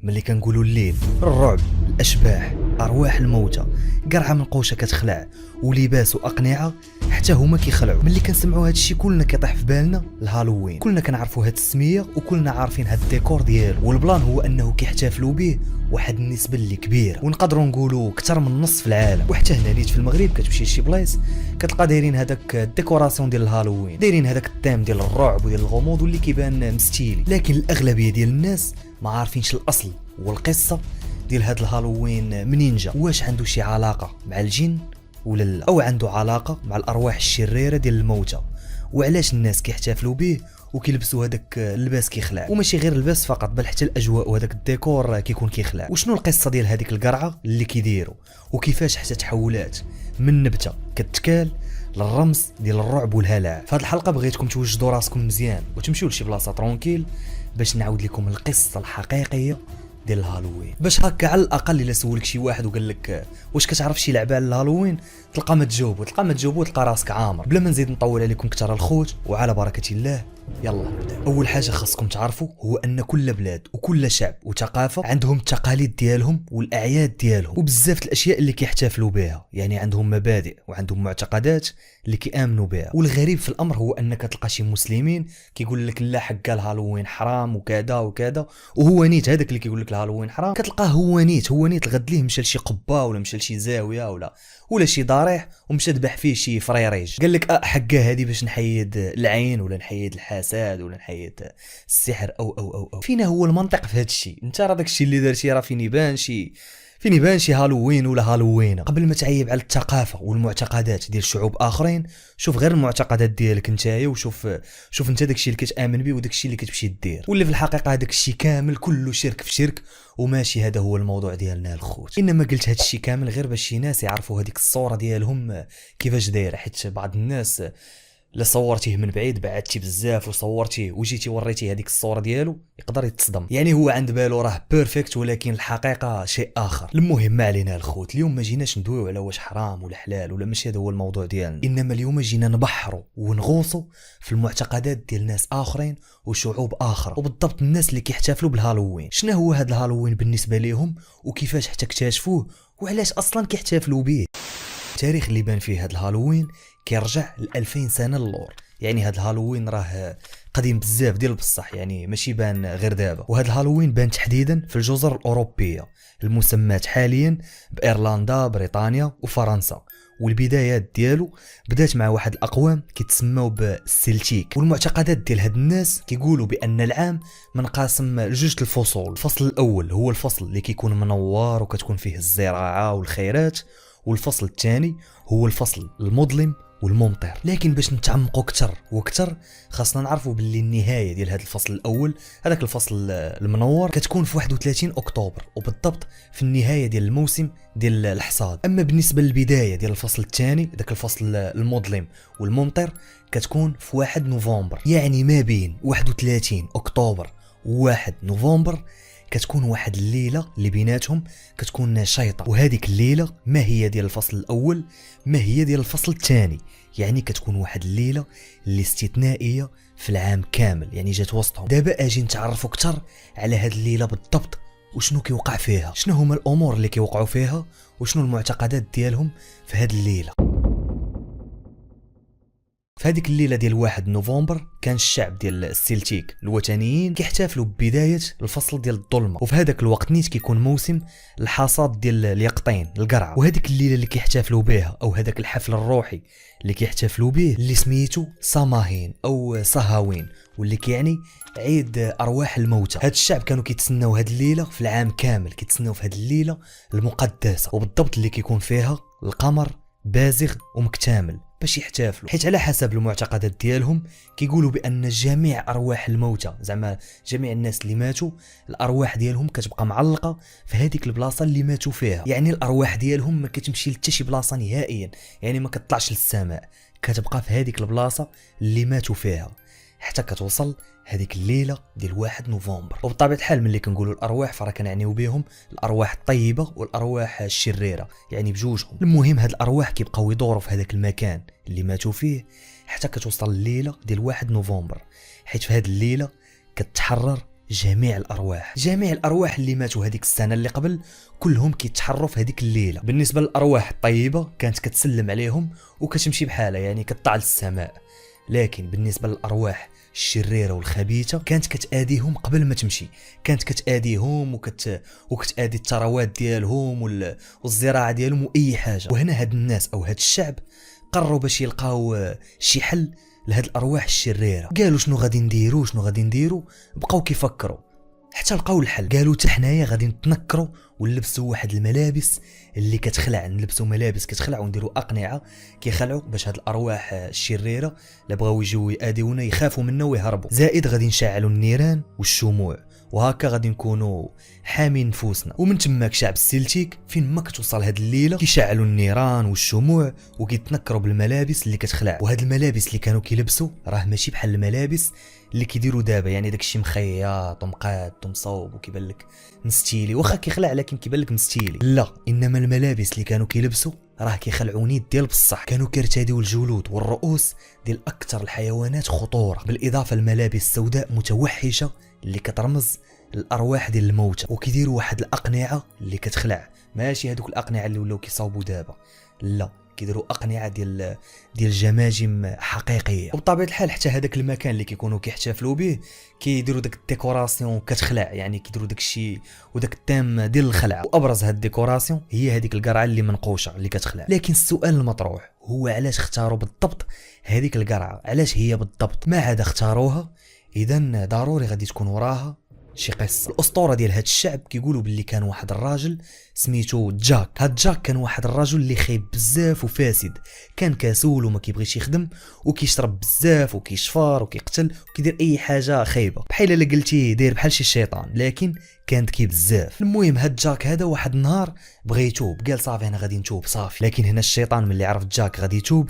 ملي كنقولوا الليل، الرعب، الاشباح، ارواح الموتى، قرعه منقوشه كتخلع ولباس واقنعه حتى هما كيخلعوا. ملي كنسمعوا هذا الشيء كلنا كيطيح في بالنا الهالوين، كلنا كنعرفوا هذه السميه وكلنا عارفين هذا الديكور ديالو، والبلان هو انه كيحتفلوا به واحد النسبه اللي كبيره، ونقدروا نقولوا اكثر من نص في العالم. وحتى هنا نيت في المغرب كتمشي لشي بلايص كتلقى دايرين هذاك الديكوراسيون ديال الهالوين، دايرين هذاك التيم ديال الرعب وديال الغموض واللي كيبان مستيلي. لكن الاغلبيه ديال الناس ما عارفينش الاصل والقصه ديال هذا الهالوين منين جا، واش عنده شي علاقه مع الجن ولا لا، او عنده علاقه مع الارواح الشريره ديال الموتى، وعلاش الناس كيحتفلوا به وكيلبسوا هذاك اللباس كيخلع. وماشي غير اللباس فقط بل حتى الاجواء وهذاك الديكور كيكون كيخلع. وشنو القصه ديال هذيك القرعه اللي كيديروا، وكيفاش حتى تحولات من نبته كتكال للرمز ديال الرعب والهلع. في هذه الحلقه بغيتكم توجدوا راسكم مزيان وتمشيو لشي بلاصه ترونكيل باش نعاود لكم القصه الحقيقيه ديال الهالوين، باش هكا على الاقل الا سولك شي واحد وقال لك واش كتعرف شي لعبه على الهالوين تلقى ما تجاوب وتلقى راسك عامر. بلا ما نزيد نطول عليكم كثر الخوت وعلى بركه الله يلا نبدا. اول حاجه خاصكم تعرفوا هو ان كل بلاد وكل شعب وثقافه عندهم التقاليد ديالهم والاعياد ديالهم وبزاف الاشياء اللي كيحتفلوا بها، يعني عندهم مبادئ وعندهم معتقدات اللي كيامنوا بها. والغريب في الامر هو انك تلقى شي مسلمين كيقول لك لا حق الهالوين حرام وكذا وكذا، وهو نيت هذاك اللي كيقول لك الهالوين حرام كتلقاه هو نيت الغد ليه مشى لشي قبه ولا مشى لشي زاويه ولا شي ضريح ومشى ذبح فيه شي فريريج، قال لك حقه هذه باش نحيد العين ولا نحيد الحسد ولا نحيد السحر أو. فينا هو المنطق في هذا الشيء؟ انت راه داك الشيء اللي دارتي راه فين يبان شي هالوين ولا هالوينه. قبل ما تعيب على الثقافه والمعتقدات ديال شعوب اخرين، شوف غير المعتقدات ديالك نتايا وشوف انت داك الشيء اللي كتامن به وداك الشيء اللي كتمشي دير، واللي في الحقيقه هذاك الشيء كامل كله شرك في شرك وماشي. هذا هو الموضوع ديالنا الخوت. انما قلت هذا الشيء كامل غير باش شي ناس يعرفوا هذيك الصوره ديالهم كيفاش دايره، حيت بعض الناس لا صورتيه من بعيد بعدتي بزاف وصورتيه وجيتي وريتيه هذيك الصوره ديالو يقدر يتصدم، يعني هو عند بالو راه بيرفكت ولكن الحقيقه شيء اخر. المهم ما علينا الخوت، اليوم ما جيناش ندويو على واش حرام ولا حلال ولا ماشي، هذا هو الموضوع ديالنا. انما اليوم جينا نبحروا ونغوصوا في المعتقدات ديال ناس اخرين وشعوب اخرى، وبالضبط الناس اللي كيحتفلوا بالهالوين. شنو هو هذا الهالوين بالنسبه ليهم وكيفاش حتى اكتشفوه وعلاش اصلا كيحتفلوا به. التاريخ اللي بان فيه هذا الهالوين كيرجع ل 2000 سنه للور، يعني هذا الهالوين راه قديم بزاف ديال بصح، يعني ماشي بان غير دابا. وهذا الهالوين بان تحديدا في الجزر الاوروبيه المسمات حاليا بايرلندا بريطانيا وفرنسا، والبدايات ديالو بدات مع واحد الاقوام كيتسموا بالسلتيك. والمعتقدات ديال هاد الناس كيقولوا بان العام منقسم لجوج الفصول. الفصل الاول هو الفصل اللي كيكون منور وكتكون فيه الزراعه والخيرات، والفصل الثاني هو الفصل المظلم والممطر. لكن باش نتعمقوا اكثر واكثر خاصنا نعرفوا باللي النهايه ديال هذا الفصل الاول، هذاك الفصل المنور، كتكون في 31 اكتوبر وبالضبط في النهايه ديال الموسم ديال الحصاد. اما بالنسبه للبدايه ديال الفصل الثاني ذاك الفصل المظلم والممطر كتكون في 1 نوفمبر، يعني ما بين 31 اكتوبر و1 نوفمبر كتكون واحد الليله اللي بيناتهم كتكون شيطه. وهذيك الليله ما هي ديال الفصل الاول ما هي ديال الفصل الثاني، يعني كتكون واحد الليله اللي استثنائيه في العام كامل، يعني جات وسطهم. دابا اجي نتعرفوا اكثر على هاد الليله بالضبط وشنو كيوقع فيها، شنو هما الامور اللي كيوقعوا فيها وشنو المعتقدات ديالهم في هاد الليله. في هذيك الليله ديال 1 نوفمبر كان الشعب ديال السلتيك الوثنيين كيحتفلوا ببدايه الفصل ديال الظلمه، وفي هذاك الوقت نيت كيكون موسم الحصاد ديال اليقطين القرعه. وهذيك الليله اللي كيحتفلوا بها او هذاك الحفل الروحي اللي كيحتفلوا به اللي سميتو ساماهين او صهاوين، واللي كيعني عيد ارواح الموتى. هاد الشعب كانوا كيتسناو هاد الليله في العام كامل، كيتسناو في هاد الليله المقدسه وبالضبط اللي كيكون فيها القمر بازغ ومكتمل باش يحتفلوا، حيت على حسب المعتقدات ديالهم كيقولوا بان جميع ارواح الموتى، زعما جميع الناس اللي ماتوا الارواح ديالهم كتبقى معلقه في هذيك البلاصه اللي ماتوا فيها، يعني الارواح ديالهم ما كتمشي لحتى شي بلاصه نهائيا، يعني ما كتطلعش للسماء، كتبقى في هذيك البلاصه اللي ماتوا فيها حتى كتوصل هذيك الليله ديال 1 نوفمبر. وبطبيعه الحال ملي كنقولوا الارواح فراه كنعنيو بهم الارواح الطيبه والارواح الشريره، يعني بجوجهم. المهم هاد الارواح كيبقاو يدوروا في هذاك المكان اللي ماتوا فيه حتى كتوصل الليله ديال 1 نوفمبر، حيت في هاد الليله كتحرر جميع الارواح اللي ماتوا هذيك السنه اللي قبل كلهم كيتحروا في هذيك الليله. بالنسبه للارواح الطيبه كانت كتسلم عليهم وكتمشي بحالها، يعني كتطلع للسماء. لكن بالنسبه للارواح الشريره والخبيثه كانت كتاديهم قبل ما تمشي، كانت كتاديهم وكتادي الثروات ديالهم والزراعه ديالهم واي حاجه. وهنا هاد الناس او هاد الشعب قرروا باش يلقاو شي حل لهاد الارواح الشريره. قالوا شنو غادي نديروا، بقاو كيفكروا حتى لقاو الحل. قالوا حتى حنايا غادي نتنكروا ونلبسوا واحد الملابس اللي كتخلع، نلبسوا ملابس كتخلع ونديروا اقنعه كيخلعوا باش هاد الارواح الشريره اللي بغاو يجيو ياديونا يخافوا منا ويهربوا. زائد غادي نشعلوا النيران والشموع، وهكا غادي نكونوا حامين نفوسنا. ومن تماك شعب السلتيك فين ما كتوصل هاد الليله كيشعلوا النيران والشموع وكيتنكروا بالملابس اللي كتخلع. وهاد الملابس اللي كانوا كيلبسوا راه ماشي بحال الملابس اللي كيديروا دابا، يعني داكشي مخيط ومقاد ومصوب وكيبان لك مستيلي، واخا كيخلع لكن كيبان لك مستيلي. لا، انما الملابس اللي كانوا كيلبسوا راه كيخلعوا نيت ديال بصح. كانوا كيرتديو الجلود والرؤوس ديال اكثر الحيوانات خطوره، بالاضافه لملابس سوداء متوحشه اللي كترمز الارواح ديال الموتى. وكيديروا واحد الاقنعه اللي كتخلع، ماشي هذوك الاقنعه اللي ولاو كيصاوبوا دابا، لا كيديروا اقنعه ديال جماجم حقيقيه. وبطبيعه الحال حتى هذاك المكان اللي كيكونوا كيحتفلوا به كيديروا داك الديكوراسيون كتخلع، يعني كيديروا داك الشيء وداك التام ديال الخلع. وابرز هاد الديكوراسيون هي هذيك القرعه اللي منقوشه اللي كتخلع. لكن السؤال المطروح هو علاش اختاروا بالضبط هذيك القرعه؟ علاش هي بالضبط؟ ما عاد اختاروها اذا ضروري غادي تكون وراها شي قصه. الاسطوره ديال هاد الشعب كيقولوا باللي كان واحد الراجل سميتو جاك. هاد جاك كان واحد الرجل اللي خايب بزاف وفاسد، كان كسول وما كيبغيش يخدم وكيشرب بزاف وكيشفر وكيقتل وكيدير اي حاجه خايبه، بحال الا قلتي داير بحال شي شيطان، لكن كان ذكي بزاف. المهم هاد جاك هذا واحد النهار بغى يتوب، قال صافي انا غادي نتوب صافي. لكن هنا الشيطان ملي عرف جاك غادي يتوب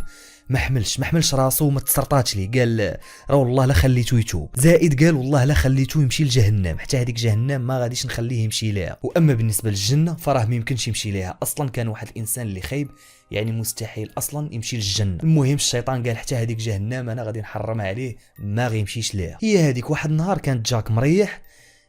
ما حملش راسو وما تسرطاتش ليه، قال راه والله لا خليتو يتوب. زائد قال والله لا خليتو يمشي لجهنم، حتى هذيك جهنم ما غاديش نخليه يمشي ليها. واما بالنسبه للجنه فراه ما يمكنش يمشي ليها اصلا، كان واحد الانسان اللي خايب يعني مستحيل اصلا يمشي للجنه. المهم الشيطان قال حتى هذيك جهنم انا غادي نحرمها عليه، ما غيمشيش ليها. هي هذيك واحد النهار كانت جاك مريح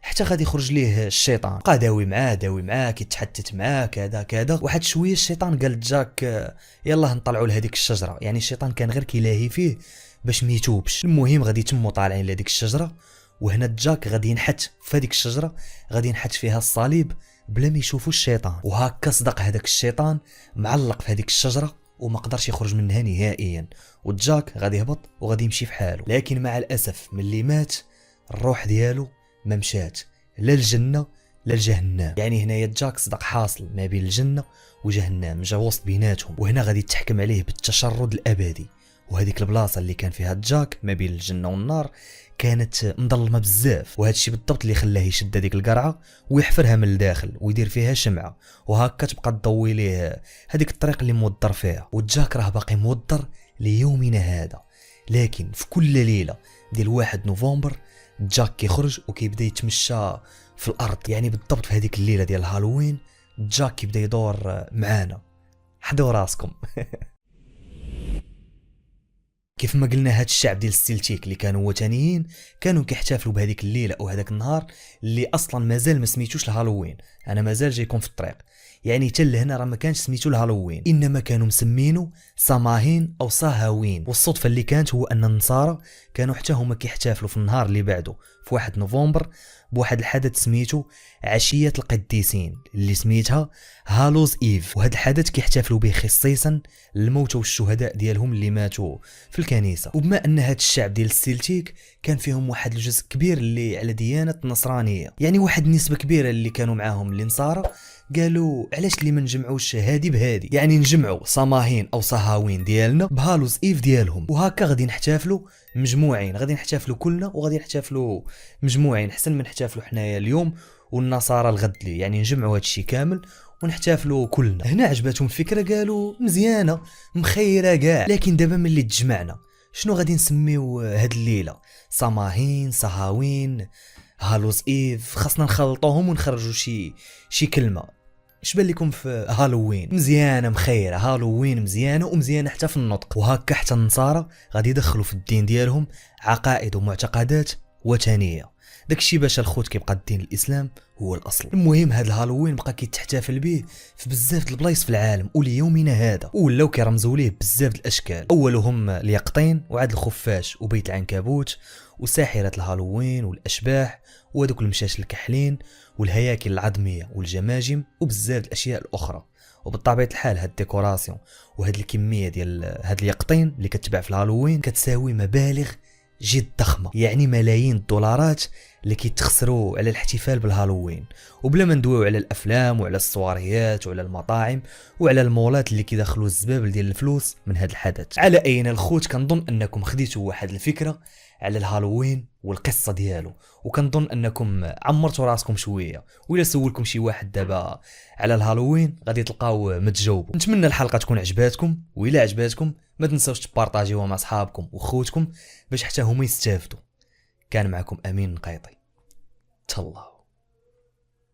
حتى غادي يخرج ليه الشيطان، بقى داوي معاه كيتحتت معاه كذا. واحد شويه الشيطان قال جاك يلا نطلعوا لهذيك الشجره، يعني الشيطان كان غير كيلاهي فيه باش ما يتوبش. المهم غادي يتموا طالعين لهذيك الشجره، وهنا جاك غادي ينحت في هذيك الشجره، غادي ينحت فيها الصليب بلا ما يشوفوا الشيطان. وهكا صدق هذاك الشيطان معلق في هذيك الشجره وما قدرش يخرج منها نهائيا، وجاك غادي يهبط وغادي يمشي في حاله. لكن مع الاسف ملي مات الروح ديالو ما مشات لا الجنه لا الجهنم، يعني هنايا جاك صدق حاصل ما بين الجنه وجهنم، جا وسط بيناتهم، وهنا غادي تحكم عليه بالتشرد الابدي. وهذيك البلاصه اللي كان فيها جاك ما بين الجنه والنار كانت مظلمه بزاف، وهذا الشيء بالضبط اللي خلاه يشد هذيك القرعه ويحفرها من الداخل ويدير فيها شمعه، وهكا تبقى تضوي ليه هذيك الطريق اللي مودر فيها. وجاك راه باقي مودر ليومنا هذا. لكن في كل ليله ديال 1 نوفمبر جاك كيخرج وكيبدا يتمشى في الارض، يعني بالضبط في هذيك الليله ديال هالوين جاك كيبدا يدور معانا. حضروا راسكم. كيف ما قلنا هاد الشعب ديال السلتيك اللي كانوا وثنيين كانوا كيحتفلوا بهذيك الليله او هذاك النهار اللي اصلا مازال ما سميتوش الهالوين. انا مازال جايكم في الطريق، يعني حتى لهنا راه ما كانش سميتو الهالوين، انما كانوا مسمينه ساماهين او صهاوين. والصدفه اللي كانت هو ان النصارى كانوا حتى هما كيحتفلوا في النهار اللي بعده في 1 نوفمبر بواحد الحدث سميتو عشيه القديسين اللي سميتها هالوز ايف. وهذا الحدث كيحتفلوا به خصيصا للموتى والشهداء ديالهم اللي ماتوا في الكنيسه. وبما ان هذا الشعب ديال السلتيك كان فيهم واحد الجزء كبير اللي على ديانه النصرانيه، يعني واحد النسبه كبيره اللي كانوا معاهم اللي نصارى، قالوا علاش اللي ما نجمعوش هادي بهادي، يعني نجمعوا صماهين او صهاوين ديالنا بهالوز ايف ديالهم، وهكا غادي نحتفلوا مجموعين، غادي نحتفلوا كلنا وغادي نحتفلوا مجموعين، حسن من نحتفلوا حنايا اليوم والنصارى الغد لي، يعني نجمعوا هادشي كامل ونحتفلوا كلنا. هنا عجبتهم الفكره، قالوا مزيانه مخيره كاع، لكن دابا ملي تجمعنا شنو غادي نسميو هاد الليله؟ صماهين، صهاوين، هالوز ايف، خاصنا نخلطوهم ونخرجوا شي كلمه. اش بان لكم في هالوين؟ مزيانه مخيره، هالوين مزيانه ومزيانه حتى في النطق. وهكا حتى النصارى غادي يدخلوا في الدين ديالهم عقائد ومعتقدات وثنيه. داكشي باش الخوت كيبقى الدين الاسلام هو الاصل. المهم هذا الهالوين بقى كيتحتفل به في بزاف د البلايص في العالم وليومنا هذا، ولاو كيرمزوا ليه بزاف د الاشكال، اولهم اليقطين وعاد الخفاش وبيت العنكبوت وساحره الهالوين والاشباح وهذوك المشاش الكحلين والهياكل العظميه والجماجم وبزاف د الاشياء الاخرى. وبطبيعه الحال هاد الديكوراسيون وهاد الكميه ديال هاد اليقطين اللي كتباع في الهالوين كتساوي مبالغ جد ضخمه، يعني ملايين الدولارات اللي كيتخسروا على الاحتفال بالهالوين. وبلا ما ندويو على الافلام وعلى الصواريات وعلى المطاعم وعلى المولات اللي كيدخلوا الزبابل ديال الفلوس من هذا الحدث. على اين الخوت كنظن انكم خديتوا واحد الفكره على الهالوين والقصه ديالو، وكنظن انكم عمرتوا راسكم شويه، وإلا سولكم شي واحد دابا على الهالوين غادي تلقاو متجاوبوا. نتمنى الحلقه تكون عجباتكم، وإلا عجباتكم ما تنساوش تبارطاجيوها مع صحابكم وخوتكم باش حتى هما يستافدوا. كان معكم امين نقيطي، تهلاو.